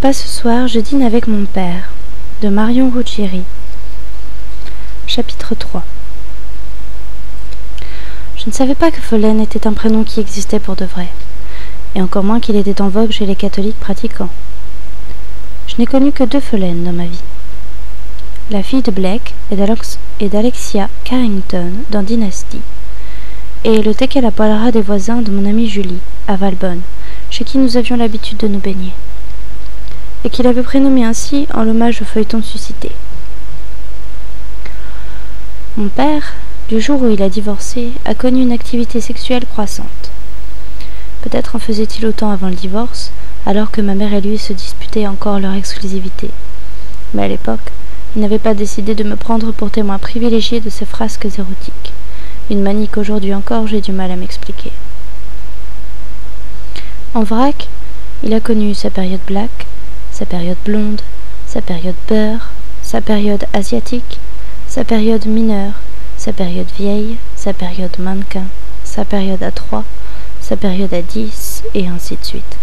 Pas ce soir, je dîne avec mon père, de Marion Ruggieri. Chapitre 3. Je ne savais pas que Follen était un prénom qui existait pour de vrai, et encore moins qu'il était en vogue chez les catholiques pratiquants. Je n'ai connu que 2 Follen dans ma vie. La fille de Blake et d'Alexia Carrington dans Dynasty, et le Tequila des voisins de mon amie Julie, à Valbonne, chez qui nous avions l'habitude de nous baigner, et qu'il avait prénommé ainsi en l'hommage au feuilleton suscité. Mon père, du jour où il a divorcé, a connu une activité sexuelle croissante. Peut-être en faisait-il autant avant le divorce, alors que ma mère et lui se disputaient encore leur exclusivité. Mais à l'époque, il n'avait pas décidé de me prendre pour témoin privilégié de ses frasques érotiques, une manie qu'aujourd'hui encore j'ai du mal à m'expliquer. En vrac, il a connu sa période black, sa période blonde, sa période beurre, sa période asiatique, sa période mineure, sa période vieille, sa période mannequin, sa période à 3, sa période à 10, et ainsi de suite.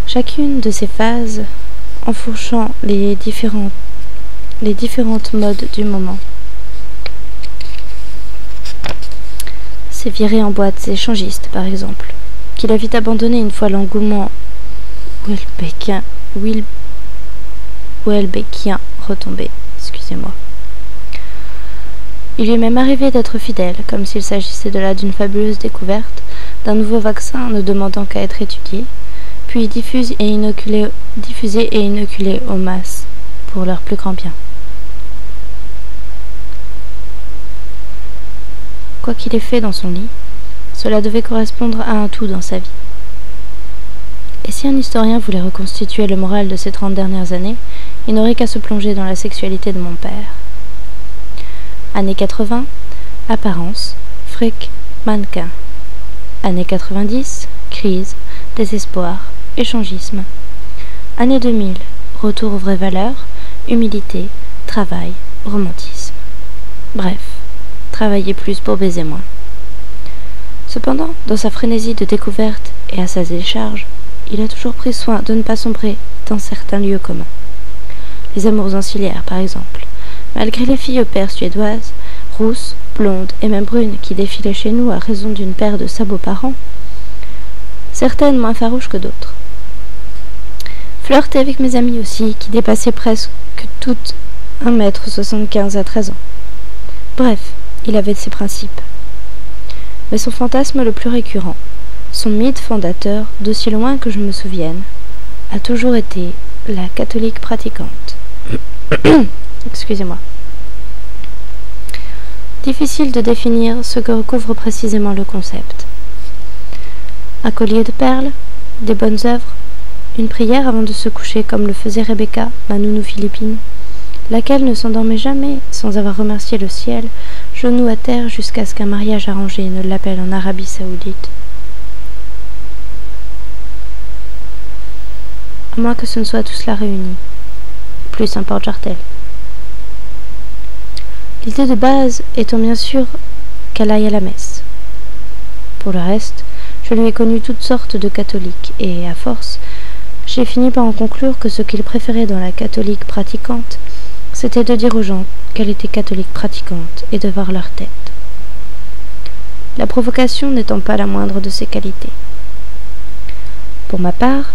Chacune de ces phases enfourchant les différentes modes du moment. C'est viré en boîte échangiste, par exemple, qu'il a vite abandonné une fois l'engouement Welbeckien retombé. Excusez-moi. Il lui est même arrivé d'être fidèle, comme s'il s'agissait de là d'une fabuleuse découverte, d'un nouveau vaccin ne demandant qu'à être étudié, puis diffusé et inoculé aux masses, pour leur plus grand bien. Quoi qu'il ait fait dans son lit, cela devait correspondre à un tout dans sa vie. Et si un historien voulait reconstituer le moral de ces 30 dernières années, il n'aurait qu'à se plonger dans la sexualité de mon père. Années 80, apparence, fric, mannequin. Années 90, crise, désespoir, échangisme. Année 2000, retour aux vraies valeurs, humilité, travail, romantisme. Bref, travailler plus pour baiser moins. Cependant, dans sa frénésie de découverte et à sa décharge, il a toujours pris soin de ne pas sombrer dans certains lieux communs. Les amours ancillaires, par exemple, malgré les filles au père suédoises, rousses, blondes et même brunes qui défilaient chez nous à raison d'une paire de sabots par an, certaines moins farouches que d'autres. Flirter avec mes amies aussi, qui dépassaient presque toutes 1,75 m à 13 ans. Bref, il avait ses principes. Mais son fantasme le plus récurrent, son mythe fondateur, d'aussi loin que je me souvienne, a toujours été la catholique pratiquante. Excusez-moi. Difficile de définir ce que recouvre précisément le concept. Un collier de perles, des bonnes œuvres, une prière avant de se coucher comme le faisait Rebecca, ma nounou philippine, laquelle ne s'endormait jamais sans avoir remercié le ciel, genoux à terre jusqu'à ce qu'un mariage arrangé ne l'appelle en Arabie Saoudite. À moins que ce ne soit tout cela réuni. Plus un porte-jartel. L'idée de base étant bien sûr qu'elle aille à la messe. Pour le reste, je lui ai connu toutes sortes de catholiques, et à force, j'ai fini par en conclure que ce qu'il préférait dans la catholique pratiquante, c'était de dire aux gens qu'elle était catholique pratiquante et de voir leur tête. La provocation n'étant pas la moindre de ses qualités. Pour ma part,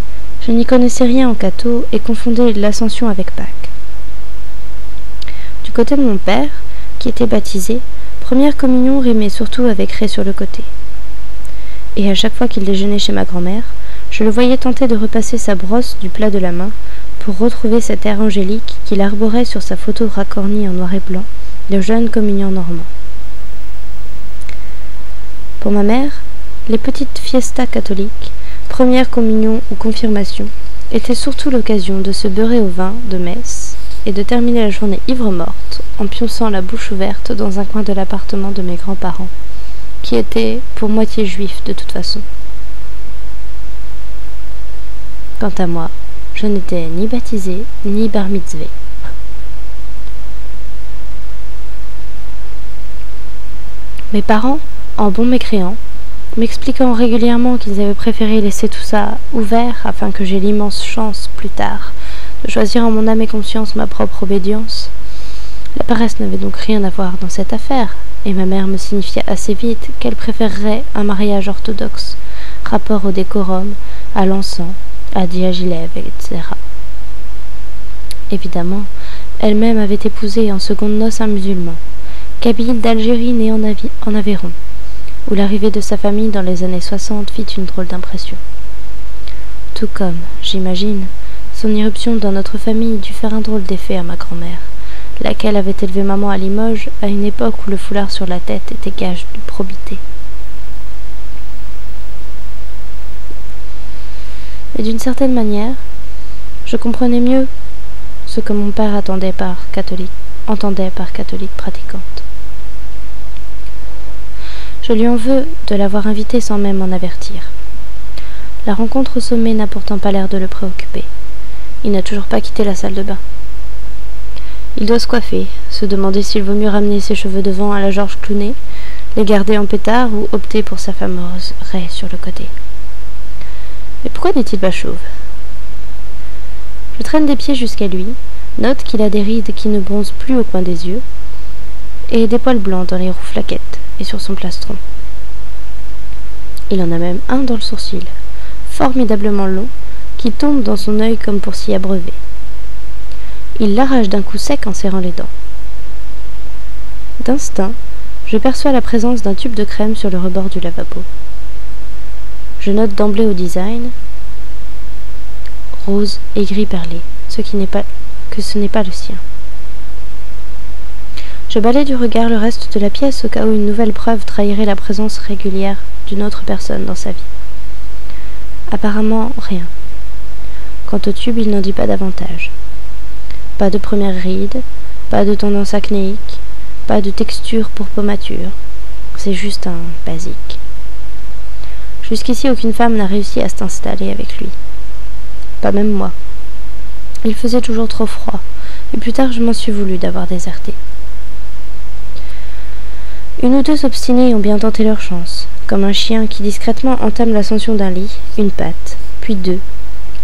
je n'y connaissais rien en catho et confondais l'Ascension avec Pâques. Du côté de mon père, qui était baptisé, première communion rimait surtout avec ré sur le côté. Et à chaque fois qu'il déjeunait chez ma grand-mère, je le voyais tenter de repasser sa brosse du plat de la main pour retrouver cet air angélique qu'il arborait sur sa photo racornie en noir et blanc de jeune communion normand. Pour ma mère, les petites fiestas catholiques, première communion ou confirmation, étaient surtout l'occasion de se beurrer au vin de messe et de terminer la journée ivre-morte en pionçant la bouche ouverte dans un coin de l'appartement de mes grands-parents, qui étaient pour moitié juifs de toute façon. Quant à moi, je n'étais ni baptisée ni bar mitzvée. Mes parents, en bons mécréants, m'expliquant régulièrement qu'ils avaient préféré laisser tout ça ouvert afin que j'aie l'immense chance, plus tard, de choisir en mon âme et conscience ma propre obédience. La paresse n'avait donc rien à voir dans cette affaire, et ma mère me signifia assez vite qu'elle préférerait un mariage orthodoxe, rapport au décorum, à l'encens, à Diaghilev, etc. Évidemment, elle-même avait épousé en seconde noces un musulman, kabyle d'Algérie né en Aveyron, où l'arrivée de sa famille dans les années 60 fit une drôle d'impression. Tout comme, j'imagine, son irruption dans notre famille dut faire un drôle d'effet à ma grand-mère, laquelle avait élevé maman à Limoges à une époque où le foulard sur la tête était gage de probité. Et d'une certaine manière, je comprenais mieux ce que mon père entendait par catholique pratiquante. Je lui en veux de l'avoir invité sans même m'en avertir. La rencontre au sommet n'a pourtant pas l'air de le préoccuper. Il n'a toujours pas quitté la salle de bain. Il doit se coiffer, se demander s'il vaut mieux ramener ses cheveux devant à la George Clooney, les garder en pétard ou opter pour sa fameuse raie sur le côté. Mais pourquoi n'est-il pas chauve? Je traîne des pieds jusqu'à lui, note qu'il a des rides qui ne bronzent plus au coin des yeux, et des poils blancs dans les roux flaquettes et sur son plastron. Il en a même un dans le sourcil, formidablement long, qui tombe dans son œil comme pour s'y abreuver. Il l'arrache d'un coup sec en serrant les dents. D'instinct, je perçois la présence d'un tube de crème sur le rebord du lavabo. Je note d'emblée au design rose et gris perlé, ce n'est pas le sien. Je balaie du regard le reste de la pièce au cas où une nouvelle preuve trahirait la présence régulière d'une autre personne dans sa vie. Apparemment, rien. Quant au tube, il n'en dit pas davantage. Pas de première ride, pas de tendance acnéique, pas de texture pour pomature. C'est juste un basique. Jusqu'ici, aucune femme n'a réussi à s'installer avec lui. Pas même moi. Il faisait toujours trop froid, et plus tard je m'en suis voulu d'avoir déserté. Une ou deux obstinés ont bien tenté leur chance, comme un chien qui discrètement entame l'ascension d'un lit, une patte, puis deux.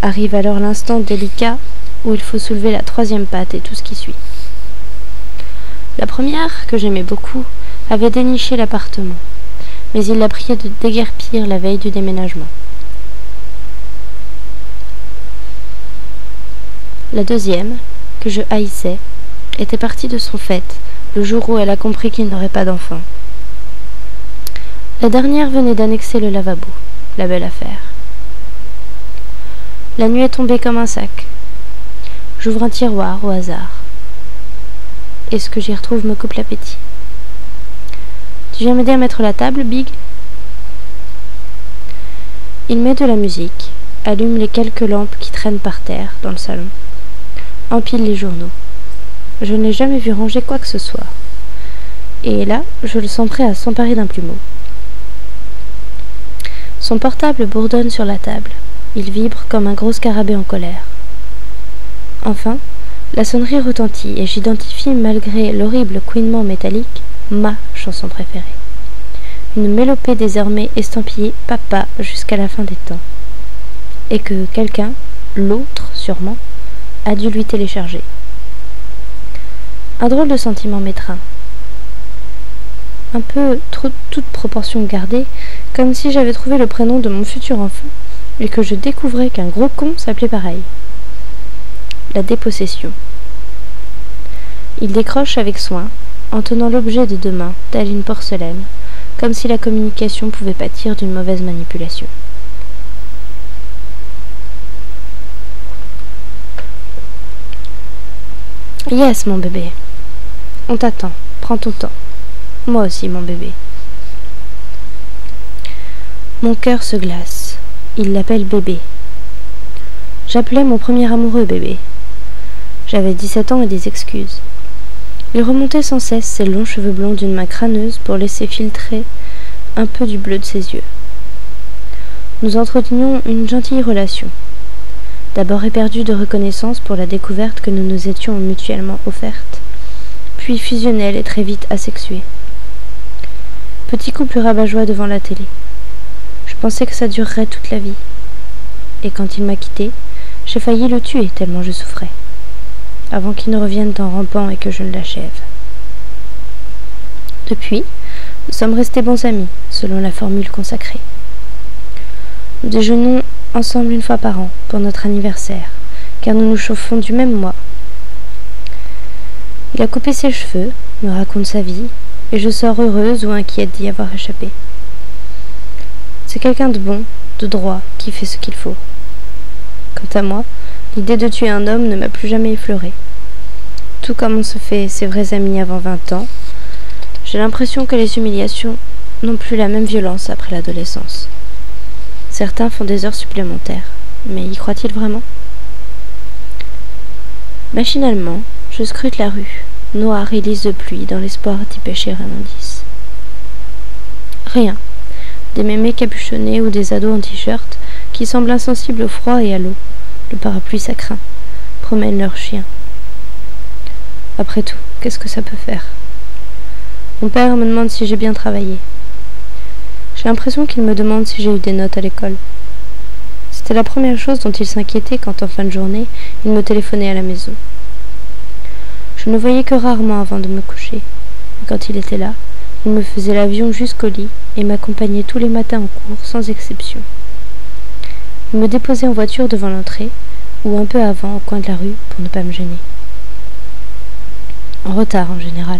Arrive alors l'instant délicat où il faut soulever la troisième patte et tout ce qui suit. La première, que j'aimais beaucoup, avait déniché l'appartement, mais il la priait de déguerpir la veille du déménagement. La deuxième, que je haïssais, était partie de son fait, le jour où elle a compris qu'il n'aurait pas d'enfant. La dernière venait d'annexer le lavabo, la belle affaire. La nuit est tombée comme un sac. J'ouvre un tiroir au hasard. Et ce que j'y retrouve me coupe l'appétit. Tu viens m'aider à mettre la table, Big? Il met de la musique, allume les quelques lampes qui traînent par terre dans le salon, empile les journaux. Je ne l'ai jamais vu ranger quoi que ce soit. Et là, je le sens prêt à s'emparer d'un plumeau. Son portable bourdonne sur la table. Il vibre comme un gros scarabée en colère. Enfin, la sonnerie retentit et j'identifie, malgré l'horrible couinement métallique, ma chanson préférée. Une mélopée désormais estampillée papa jusqu'à la fin des temps. Et que quelqu'un, l'autre sûrement, a dû lui télécharger. Un drôle de sentiment m'étreint. Un peu trop toute proportion gardée, comme si j'avais trouvé le prénom de mon futur enfant et que je découvrais qu'un gros con s'appelait pareil. La dépossession. Il décroche avec soin, en tenant l'objet de deux mains, telle une porcelaine, comme si la communication pouvait pâtir d'une mauvaise manipulation. Yes, mon bébé. On t'attend. Prends ton temps. Moi aussi, mon bébé. Mon cœur se glace. Il l'appelle bébé. J'appelais mon premier amoureux bébé. J'avais 17 ans et des excuses. Il remontait sans cesse ses longs cheveux blonds d'une main crâneuse pour laisser filtrer un peu du bleu de ses yeux. Nous entretenions une gentille relation. D'abord éperdue de reconnaissance pour la découverte que nous nous étions mutuellement offertes, puis fusionnelle et très vite asexuée. Petit couple rabat-joie devant la télé. pensais que ça durerait toute la vie. Et quand il m'a quitté, j'ai failli le tuer tellement je souffrais, avant qu'il ne revienne en rampant et que je ne l'achève. Depuis, nous sommes restés bons amis, selon la formule consacrée. Nous déjeunons ensemble une fois par an, pour notre anniversaire, car nous nous chauffons du même mois. Il a coupé ses cheveux, me raconte sa vie, et je sors heureuse ou inquiète d'y avoir échappé. C'est quelqu'un de bon, de droit, qui fait ce qu'il faut. Quant à moi, l'idée de tuer un homme ne m'a plus jamais effleurée. Tout comme on se fait ses vrais amis avant 20 ans, j'ai l'impression que les humiliations n'ont plus la même violence après l'adolescence. Certains font des heures supplémentaires, mais y croient-ils vraiment? Machinalement, je scrute la rue, noire et lisse de pluie, dans l'espoir d'y pêcher un indice. Rien. Des mémés capuchonnés ou des ados en t-shirt qui semblent insensibles au froid et à l'eau. Le parapluie ça craint. Promènent leurs chiens. Après tout, qu'est-ce que ça peut faire? Mon père me demande si j'ai bien travaillé. J'ai l'impression qu'il me demande si j'ai eu des notes à l'école. C'était la première chose dont il s'inquiétait quand, en fin de journée, il me téléphonait à la maison. Je ne voyais que rarement avant de me coucher. Et quand il était là, il me faisait l'avion jusqu'au lit et m'accompagnait tous les matins en cours, sans exception. Il me déposait en voiture devant l'entrée, ou un peu avant, au coin de la rue, pour ne pas me gêner. En retard, en général.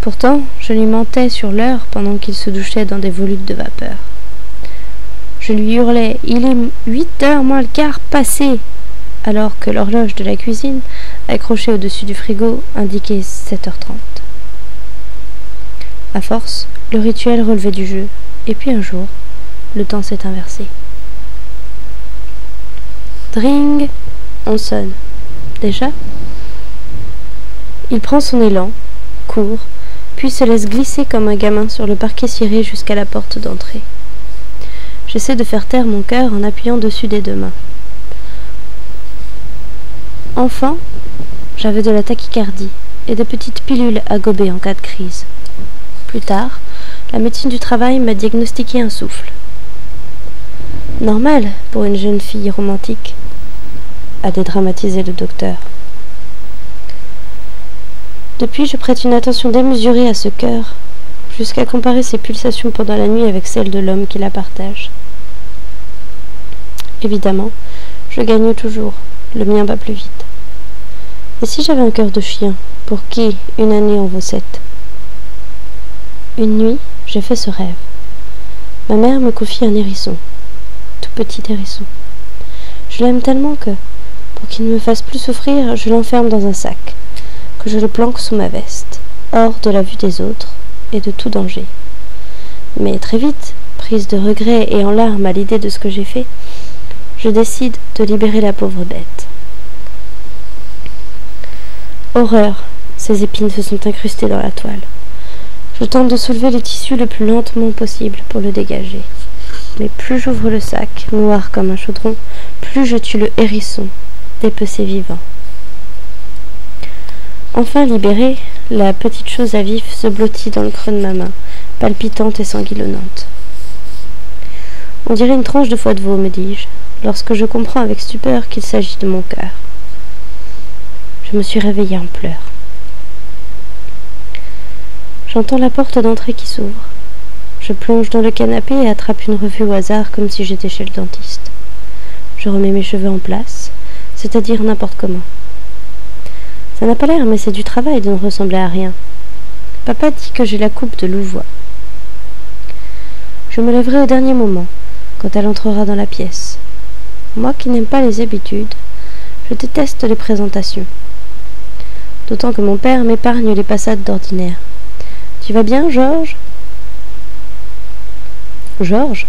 Pourtant, je lui mentais sur l'heure pendant qu'il se douchait dans des volutes de vapeur. Je lui hurlais « Il est 8h moins le quart passé !» alors que l'horloge de la cuisine, accrochée au-dessus du frigo, indiquait 7h30. À force, le rituel relevait du jeu, et puis un jour, le temps s'est inversé. Dring! On sonne. Déjà? Il prend son élan, court, puis se laisse glisser comme un gamin sur le parquet ciré jusqu'à la porte d'entrée. J'essaie de faire taire mon cœur en appuyant dessus des deux mains. Enfant, j'avais de la tachycardie et des petites pilules à gober en cas de crise. Plus tard, la médecine du travail m'a diagnostiqué un souffle. Normal pour une jeune fille romantique, a dédramatisé le docteur. Depuis, je prête une attention démesurée à ce cœur, jusqu'à comparer ses pulsations pendant la nuit avec celles de l'homme qui la partage. Évidemment, je gagne toujours, le mien bat plus vite. Et si j'avais un cœur de chien, pour qui une année en vaut 7? Une nuit, j'ai fait ce rêve. Ma mère me confie un hérisson, tout petit hérisson. Je l'aime tellement que, pour qu'il ne me fasse plus souffrir, je l'enferme dans un sac, que je le planque sous ma veste, hors de la vue des autres et de tout danger. Mais très vite, prise de regret et en larmes à l'idée de ce que j'ai fait, je décide de libérer la pauvre bête. Horreur, ces épines se sont incrustées dans la toile. Je tente de soulever le tissu le plus lentement possible pour le dégager. Mais plus j'ouvre le sac, noir comme un chaudron, plus je tue le hérisson, dépecé vivant. Enfin libérée, la petite chose à vif se blottit dans le creux de ma main, palpitante et sanguillonnante. On dirait une tranche de foie de veau, me dis-je, lorsque je comprends avec stupeur qu'il s'agit de mon cœur. Je me suis réveillée en pleurs. J'entends la porte d'entrée qui s'ouvre. Je plonge dans le canapé et attrape une revue au hasard comme si j'étais chez le dentiste. Je remets mes cheveux en place, c'est-à-dire n'importe comment. Ça n'a pas l'air, mais c'est du travail de ne ressembler à rien. Papa dit que j'ai la coupe de Louvois. Je me lèverai au dernier moment, quand elle entrera dans la pièce. Moi qui n'aime pas les habitudes, je déteste les présentations. D'autant que mon père m'épargne les passades d'ordinaire. Tu vas bien, Georges? Georges?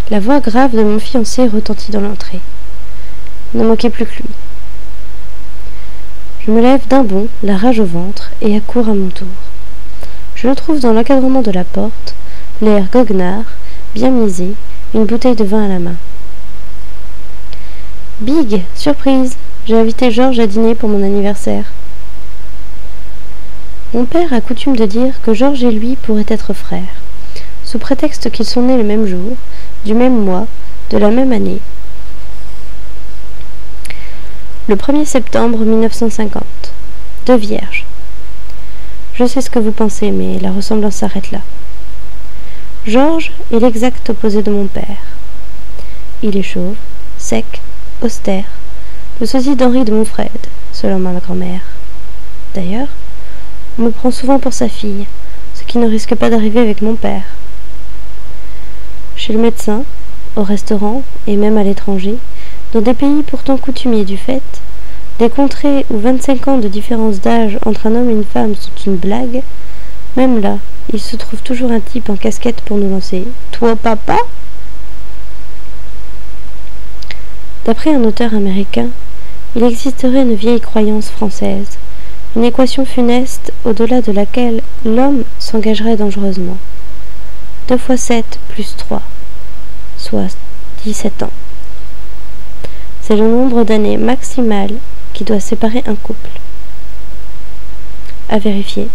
La voix grave de mon fiancé retentit dans l'entrée. Il ne manquait plus que lui. Je me lève d'un bond, la rage au ventre, et accours à mon tour. Je le trouve dans l'encadrement de la porte, l'air goguenard, bien misé, une bouteille de vin à la main. Big, surprise, j'ai invité Georges à dîner pour mon anniversaire. Mon père a coutume de dire que Georges et lui pourraient être frères, sous prétexte qu'ils sont nés le même jour, du même mois, de la même année. Le 1er septembre 1950. 2 vierges. Je sais ce que vous pensez, mais la ressemblance s'arrête là. Georges est l'exact opposé de mon père. Il est chauve, sec, austère, le sosie d'Henri de Montfred, selon ma grand-mère. D'ailleurs, on me prend souvent pour sa fille, ce qui ne risque pas d'arriver avec mon père. Chez le médecin, au restaurant et même à l'étranger, dans des pays pourtant coutumiers du fait, des contrées où 25 ans de différence d'âge entre un homme et une femme sont une blague, même là, il se trouve toujours un type en casquette pour nous lancer « Toi, papa ?» D'après un auteur américain, il existerait une vieille croyance française, une équation funeste au-delà de laquelle l'homme s'engagerait dangereusement. 2 fois 7 plus 3, soit 17 ans. C'est le nombre d'années maximal qui doit séparer un couple. À vérifier.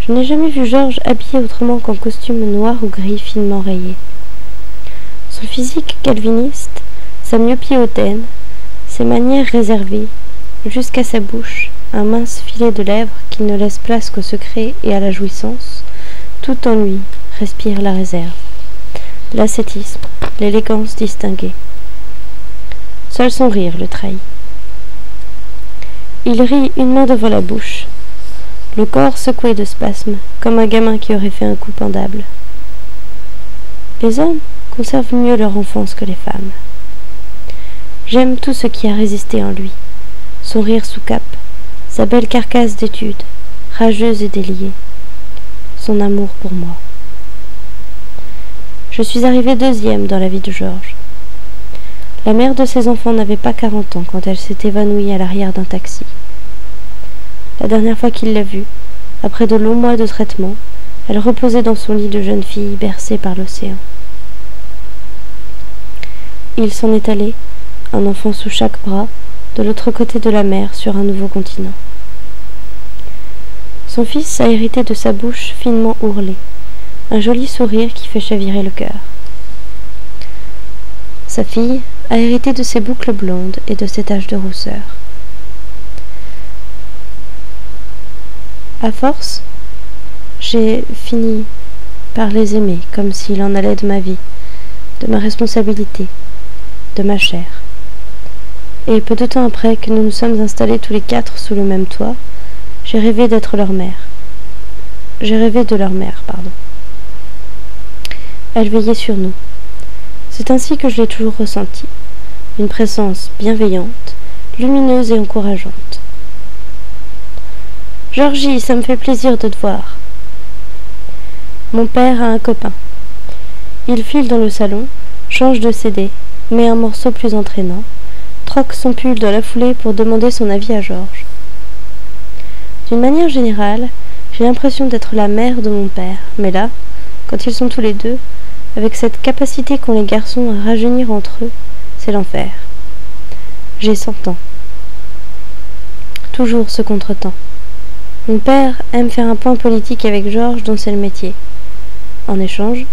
Je n'ai jamais vu Georges habillé autrement qu'en costume noir ou gris finement rayé. Son physique calviniste, sa myopie hautaine, ses manières réservées, jusqu'à sa bouche, un mince filet de lèvres qui ne laisse place qu'au secret et à la jouissance, tout en lui respire la réserve, l'ascétisme, l'élégance distinguée. Seul son rire le trahit. Il rit une main devant la bouche, le corps secoué de spasmes, comme un gamin qui aurait fait un coup pendable. Les hommes conservent mieux leur enfance que les femmes. J'aime tout ce qui a résisté en lui, son rire sous cape, sa belle carcasse d'étude, rageuse et déliée, son amour pour moi. Je suis arrivée 2e dans la vie de Georges. La mère de ses enfants n'avait pas 40 ans quand elle s'est évanouie à l'arrière d'un taxi. La dernière fois qu'il l'a vue, après de longs mois de traitement, elle reposait dans son lit de jeune fille bercée par l'océan. Il s'en est allé, un enfant sous chaque bras, de l'autre côté de la mer sur un nouveau continent. Son fils a hérité de sa bouche finement ourlée, un joli sourire qui fait chavirer le cœur. Sa fille a hérité de ses boucles blondes et de ses taches de rousseur. À force, j'ai fini par les aimer comme s'il en allait de ma vie, de ma responsabilité, de ma chair. Et peu de temps après que nous nous sommes installés tous les 4 sous le même toit, j'ai rêvé d'être leur mère. J'ai rêvé de leur mère, pardon. Elle veillait sur nous. C'est ainsi que je l'ai toujours ressenti. Une présence bienveillante, lumineuse et encourageante. « Georgie, ça me fait plaisir de te voir. » Mon père a un copain. Il file dans le salon, change de CD, met un morceau plus entraînant, troque son pull dans la foulée pour demander son avis à Georges. D'une manière générale, j'ai l'impression d'être la mère de mon père, mais là, quand ils sont tous les deux, avec cette capacité qu'ont les garçons à rajeunir entre eux, c'est l'enfer. J'ai 100 ans. Toujours ce contretemps. Mon père aime faire un point politique avec Georges dont c'est le métier. En échange,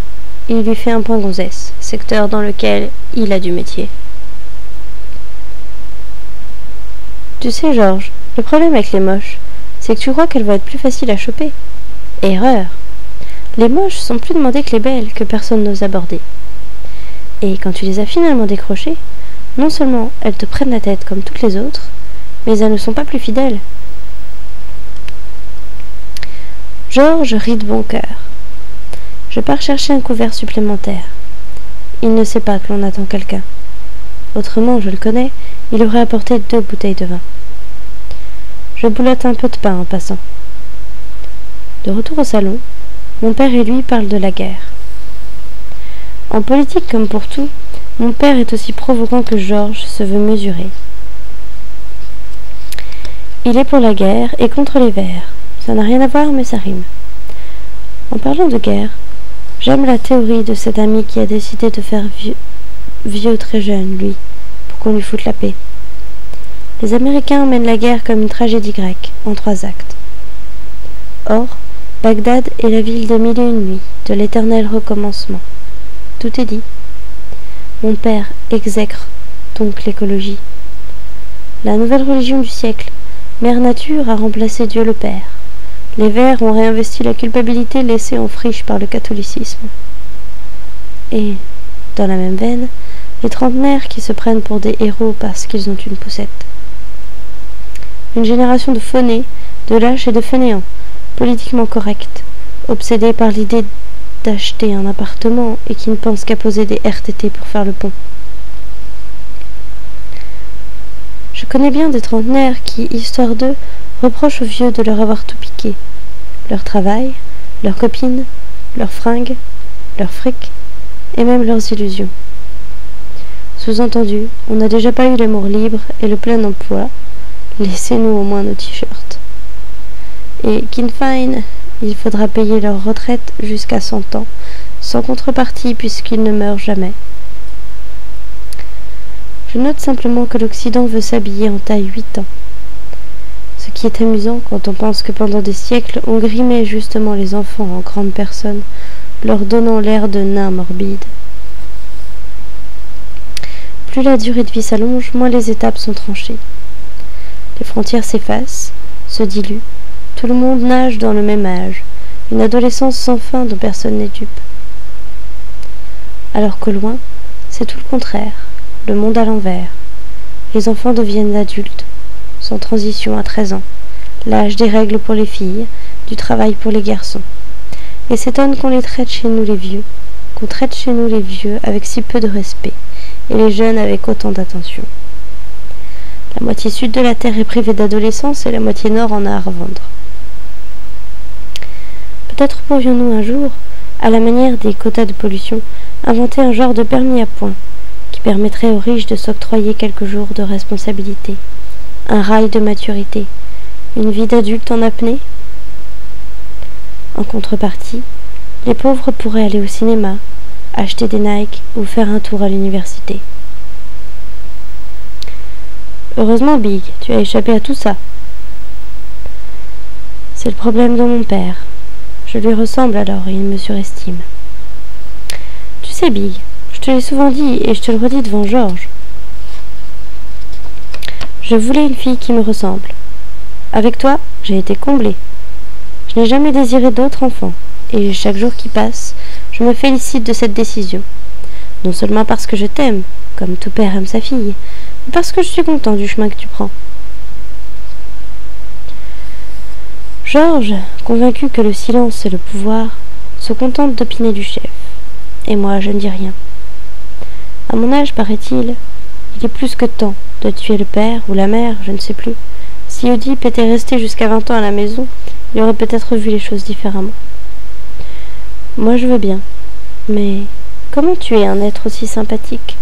il lui fait un point gonzesse, secteur dans lequel il a du métier. Tu sais, Georges, le problème avec les moches, c'est que tu crois qu'elles vont être plus faciles à choper. Erreur. Les moches sont plus demandées que les belles, que personne n'ose aborder. Et quand tu les as finalement décrochées, non seulement elles te prennent la tête comme toutes les autres, mais elles ne sont pas plus fidèles. Georges rit de bon cœur. Je pars chercher un couvert supplémentaire. Il ne sait pas que l'on attend quelqu'un. Autrement, je le connais, il aurait apporté 2 bouteilles de vin. Je boulotte un peu de pain en passant. De retour au salon, mon père et lui parlent de la guerre. En politique comme pour tout, mon père est aussi provoquant que Georges se veut mesuré. Il est pour la guerre et contre les Verts. Ça n'a rien à voir, mais ça rime. En parlant de guerre, j'aime la théorie de cet ami qui a décidé de faire vieux très jeune, lui, pour qu'on lui foute la paix. Les Américains mènent la guerre comme une tragédie grecque, en 3 actes. Or, Bagdad est la ville des 1001 nuits, de l'éternel recommencement. Tout est dit. Mon père exècre donc l'écologie. La nouvelle religion du siècle, Mère Nature a remplacé Dieu le Père. Les Verts ont réinvesti la culpabilité laissée en friche par le catholicisme. Et, dans la même veine, les trentenaires qui se prennent pour des héros parce qu'ils ont une poussette. Une génération de faunés, de lâches et de fainéants, politiquement corrects, obsédés par l'idée d'acheter un appartement et qui ne pensent qu'à poser des RTT pour faire le pont. Je connais bien des trentenaires qui, histoire d'eux, reprochent aux vieux de leur avoir tout piqué. Leur travail, leurs copines, leurs fringues, leurs fric, et même leurs illusions. Sous-entendu, on n'a déjà pas eu l'amour libre et le plein emploi, laissez-nous au moins nos t-shirts. Et Kinfine, il faudra payer leur retraite jusqu'à 100 ans, sans contrepartie puisqu'ils ne meurent jamais. Je note simplement que l'Occident veut s'habiller en taille 8 ans. Ce qui est amusant quand on pense que pendant des siècles, on grimait justement les enfants en grandes personnes, leur donnant l'air de nains morbides. Plus la durée de vie s'allonge, moins les étapes sont tranchées. Les frontières s'effacent, se diluent, tout le monde nage dans le même âge, une adolescence sans fin dont personne n'est dupe. Alors que loin, c'est tout le contraire, le monde à l'envers. Les enfants deviennent adultes, sans transition à 13 ans, l'âge des règles pour les filles, du travail pour les garçons. Et s'étonne qu'on les traite chez nous les vieux, qu'on traite chez nous les vieux avec si peu de respect, et les jeunes avec autant d'attention. La moitié sud de la Terre est privée d'adolescence et la moitié nord en a à revendre. Peut-être pourrions-nous un jour, à la manière des quotas de pollution, inventer un genre de permis à points, qui permettrait aux riches de s'octroyer quelques jours de responsabilité, un rail de maturité, une vie d'adulte en apnée. En contrepartie, les pauvres pourraient aller au cinéma, acheter des Nike ou faire un tour à l'université. Heureusement, Big, tu as échappé à tout ça. C'est le problème de mon père. Je lui ressemble alors et il me surestime. Tu sais, Big, je te l'ai souvent dit et je te le redis devant Georges. Je voulais une fille qui me ressemble. Avec toi, j'ai été comblée. Je n'ai jamais désiré d'autre enfant, et chaque jour qui passe, je me félicite de cette décision. Non seulement parce que je t'aime, comme tout père aime sa fille, mais parce que je suis content du chemin que tu prends. Georges, convaincu que le silence c'est le pouvoir, se contente d'opiner du chef. Et moi, je ne dis rien. À mon âge, paraît-il, il est plus que temps de tuer le père ou la mère, je ne sais plus. Si Oedipe était resté jusqu'à 20 ans à la maison, il aurait peut-être vu les choses différemment. Moi, je veux bien. Mais comment tuer un être aussi sympathique ?